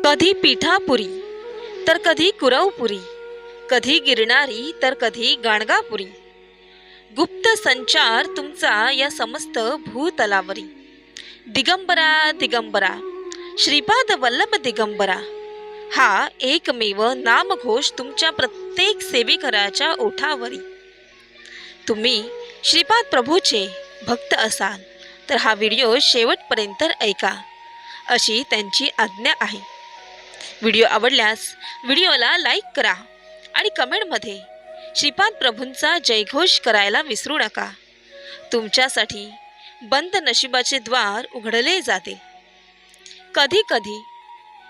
कधी पिठापुरी तर कधी कुरवपुरी, कधी गिरणारी तर कधी गाणगापुरी. गुप्त संचार तुमचा या समस्त भूतलावरी. दिगंबरा दिगंबरा, श्रीपाद वल्लभ दिगंबरा, हा एकमेव नामघोष तुमच्या प्रत्येक सेवेकराच्या ओठावरी. तुम्ही श्रीपाद प्रभूचे भक्त असाल तर हा व्हिडिओ शेवटपर्यंत ऐका, अशी त्यांची आज्ञा आहे. व्हिडिओ आवडल्यास व्हिडिओला लाईक करा आणि कमेंटमध्ये श्रीपाद प्रभूंचा जयघोष करायला विसरू नका. तुमच्यासाठी बंद नशिबाचे द्वार उघडले जाते. कधी कधी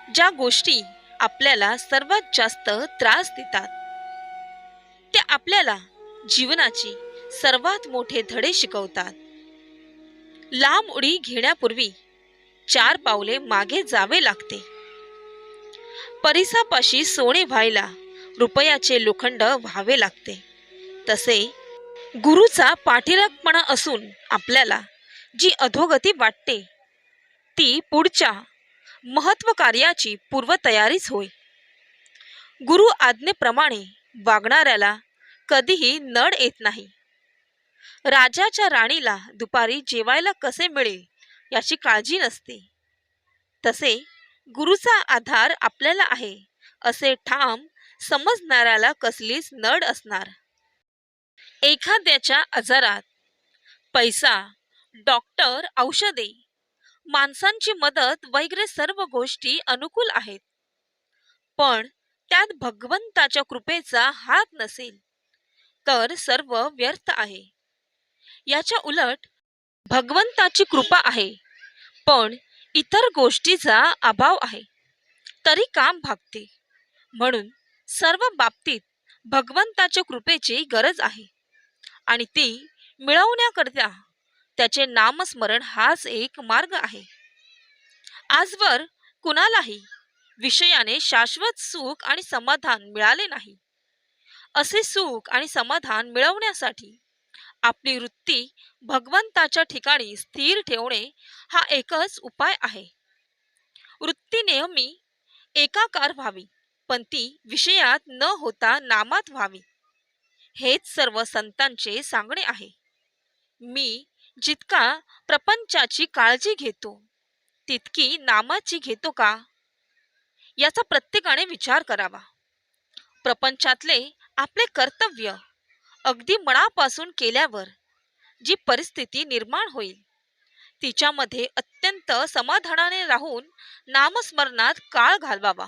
ज्या गोष्टी आपल्याला सर्वात जास्त त्रास देतात त्या आपल्याला जीवनाचे सर्वात मोठे धडे शिकवतात. लांब उडी घेण्यापूर्वी 4 पावले मागे जावे लागते. परिसापाशी सोने व्हायला रुपयाचे लोखंड व्हावे लागते. तसे गुरुचा पाठीराखपणा असून आपल्याला जी अधोगती वाटते ती पुढच्या महत्त्वकार्याची पूर्वतयारीच होय. गुरु आज्ञेप्रमाणे वागणाऱ्याला कधीही नड येत नाही. राजाच्या राणीला दुपारी जेवायला कसे मिळेल याची काळजी नसते. तसे गुरुचा आधार आपल्याला आहे असे ठाम समजणाऱ्याला कसलीच नड असणार. एखाद्याच्या आजारात पैसा, डॉक्टर, औषधे, माणसांची मदत वगैरे सर्व गोष्टी अनुकूल आहेत. पण त्यात भगवंताच्या कृपेचा हात नसेल तर सर्व व्यर्थ आहे. याच्या उलट भगवंताची कृपा आहे पण इतर गोष्टीचा अभाव आहे तरी काम भागते. म्हणून सर्व बाबतीत भगवंताच्या कृपेची गरज आहे आणि ती मिळवण्याकरिता त्याचे नामस्मरण हाच एक मार्ग आहे. आजवर कुणालाही विषयाने शाश्वत सुख आणि समाधान मिळाले नाही. असे सुख आणि समाधान मिळवण्यासाठी आपली वृत्ती भगवंताच्या ठिकाणी स्थिर ठेवणे हा एकच उपाय आहे. वृत्ती नेहमी एकाकार व्हावी पण ती विषयात न होता नामात व्हावी, हेच सर्व संतांचे सांगणे आहे. मी जितका प्रपंचाची काळजी घेतो तितकी नामाची घेतो का, याचा प्रत्येकाने विचार करावा. प्रपंचातले आपले कर्तव्य अगदी मनापासून केल्यावर जी परिस्थिती निर्माण होईल तिच्यामध्ये अत्यंत समाधानाने राहून नामस्मरणात काळ घालवावा.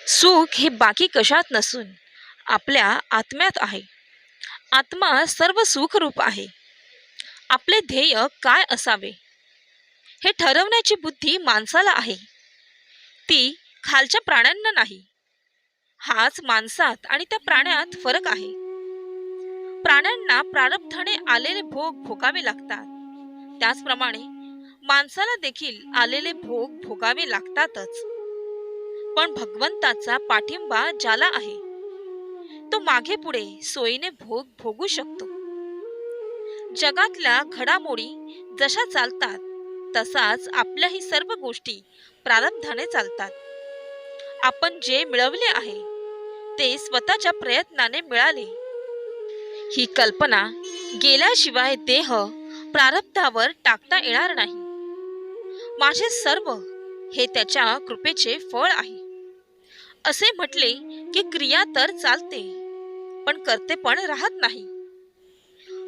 सुख हे बाकी कशात नसून आपल्या आत्म्यात आहे. आत्मा सर्व सुखरूप आहे. आपले ध्येय काय असावे हे ठरवण्याची बुद्धी माणसाला आहे, ती खालच्या प्राण्यांना नाही. हाच माणसात आणि त्या प्राण्यात फरक आहे. प्राण्यांना प्रारब्धाने आलेले भोग भोगावे लागतात, त्याचप्रमाणे माणसाला देखील आलेले भोग भोगावे लागतातच. पण भगवंताचा पाठिंबा ज्याला आहे तो मागे पुढे सोयीने भोग भोगू शकतो. जगातल्या घडामोडी जशा चालतात तसाच आपल्याही सर्व गोष्टी प्रारब्धाने चालतात. आपण जे मिळवले आहे ते स्वतःच्या प्रयत्नाने मिळाले ही कल्पना गेल्याशिवाय देह प्रारब्धावर टाकता येणार नाही. माझे सर्व हे त्याच्या कृपेचे फळ आहे असे म्हटले की क्रिया तर चालते पण करते पण राहत नाही.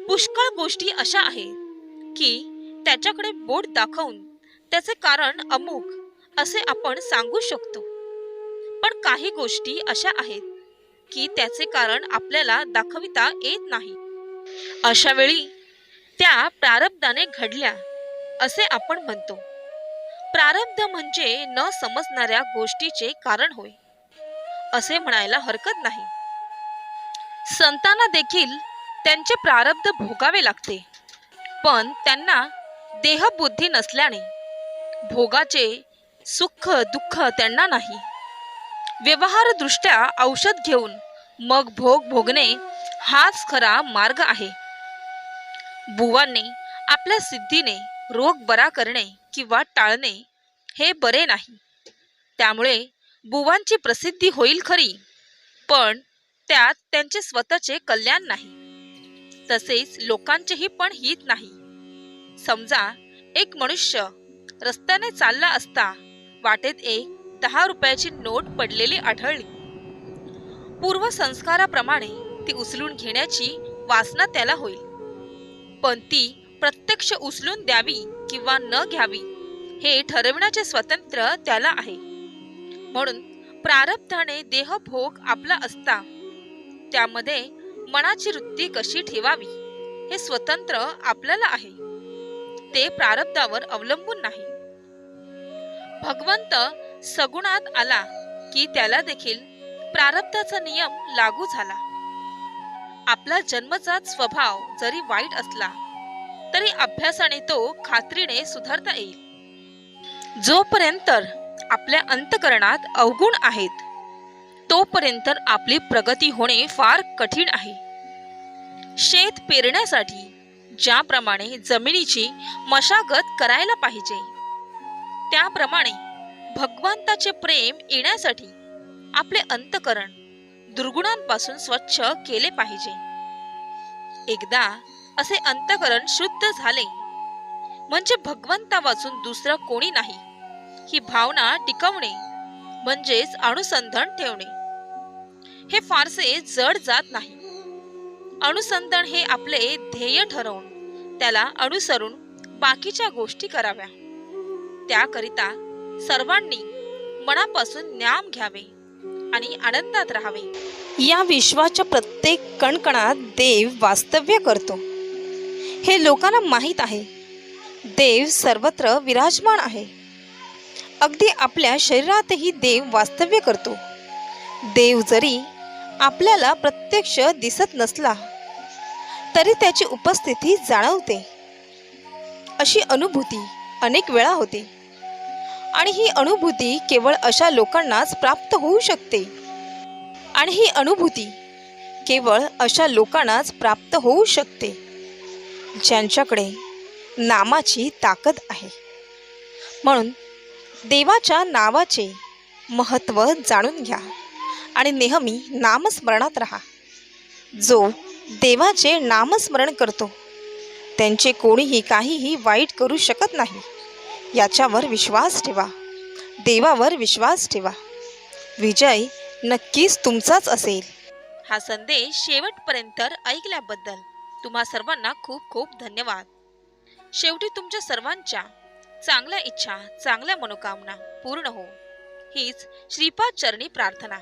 पुष्कळ गोष्टी अशा आहेत की त्याच्याकडे बोट दाखवून त्याचे कारण अमुक असे आपण सांगू शकतो, पण काही गोष्टी अशा आहेत की त्याचे कारण आपल्याला दाखविता येत नाही. अशा वेळी त्या प्रारब्धाने घडल्या असे आपण म्हणतो. प्रारब्ध म्हणजे न समजणाऱ्या गोष्टीचे कारण होय असे म्हणायला हरकत नाही. संतांना देखील त्यांचे प्रारब्ध भोगावे लागते, पण त्यांना देहबुद्धी नसल्याने भोगाचे सुख दुःख त्यांना नाही. व्यवहारदृष्ट्या औषध घेऊन मग भोग भोगणे हाच खरा मार्ग आहे. बुवांनी आपल्या सिद्धीने रोग बरा करणे किंवा टाळणे हे बरे नाही. त्यामुळे बुवांची प्रसिद्धी होईल खरी, पण त्यात त्यांचे स्वतःचे कल्याण नाही, तसेच लोकांचेही पण हित नाही. समजा एक मनुष्य रस्त्याने चालला असता वाटेत एक 10 रुपयाची नोट पडलेली आढळली. पूर्वसंस्काराप्रमाणे ती उचलून घेण्याची वासना त्याला होईल, पण ती प्रत्यक्ष उचलून द्यावी किंवा न घ्यावी हे ठरविण्याचे स्वातंत्र्य त्याला आहे. म्हणून प्रारब्धाने देहभोग आपला असता त्यामध्ये मनाची वृत्ती कशी ठेवावी हे स्वतंत्र आपल्याला आहे, ते प्रारब्धावर अवलंबून नाही. भगवंत सगुणात आला की त्याला देखील प्रारब्धाचा नियम लागू झाला. आपला जन्मजात स्वभाव जरी वाईट असला तरी अभ्यासाने तो खात्रीने सुधारता येईल. जोपर्यंत आपल्या अंतकरणात अवगुण आहेत तोपर्यंत आपली प्रगती होणे फार कठीण आहे. शेत पेरण्यासाठी ज्याप्रमाणे जमिनीची मशागत करायला पाहिजे, त्याप्रमाणे भगवंताचे प्रेम येण्यासाठी आपले अंतकरण दुर्गुणांपासून स्वच्छ केले पाहिजे. एकदा असे अंतकरण शुद्ध झाले म्हणजे भगवंता वाचून दुसरा कोणी नाही ही भावना टिकवणे म्हणजेच अनुसंधान ठेवणे. हे फारसे जड जात नाही. अनुसंधान हे आपले ध्येय ठरवून त्याला अनुसरून बाकीच्या गोष्टी कराव्या. त्याकरिता सर्वांनी मनापासून ज्ञान घ्यावे आणि आनंदात राहावे. या विश्वाच्या प्रत्येक कणकणात देव वास्तव्य करतो हे लोकांना माहीत आहे. देव सर्वत्र विराजमान आहे. अगदी आपल्या शरीरातही देव वास्तव्य करतो. देव जरी आपल्याला प्रत्यक्ष दिसत नसला तरी त्याची उपस्थिती जाणवते. अशी अनुभूती अनेक वेळा होते आणि ही अनुभूती केवळ अशा लोकांनाच प्राप्त होऊ शकते. ज्यांच्याकडे नामाची ताकद आहे. म्हणून देवाच्या नावाचे महत्त्व जाणून घ्या आणि नेहमी नामस्मरणात राहा. जो देवाचे नामस्मरण करतो त्यांचे कोणीही काहीही वाईट करू शकत नाही. याच्यावर विश्वास ठेवा. देवावर विश्वास ठेवा. विजय नक्कीच तुमचाच असेल. हा संदेश शेवटपर्यंत ऐकल्याबद्दल तुम्हा सर्वांना खूप खूप धन्यवाद. शेवटी तुमच्या सर्वांच्या चांगल्या इच्छा, चांगल्या मनोकामना पूर्ण हो हीच श्रीपाद चरणी प्रार्थना.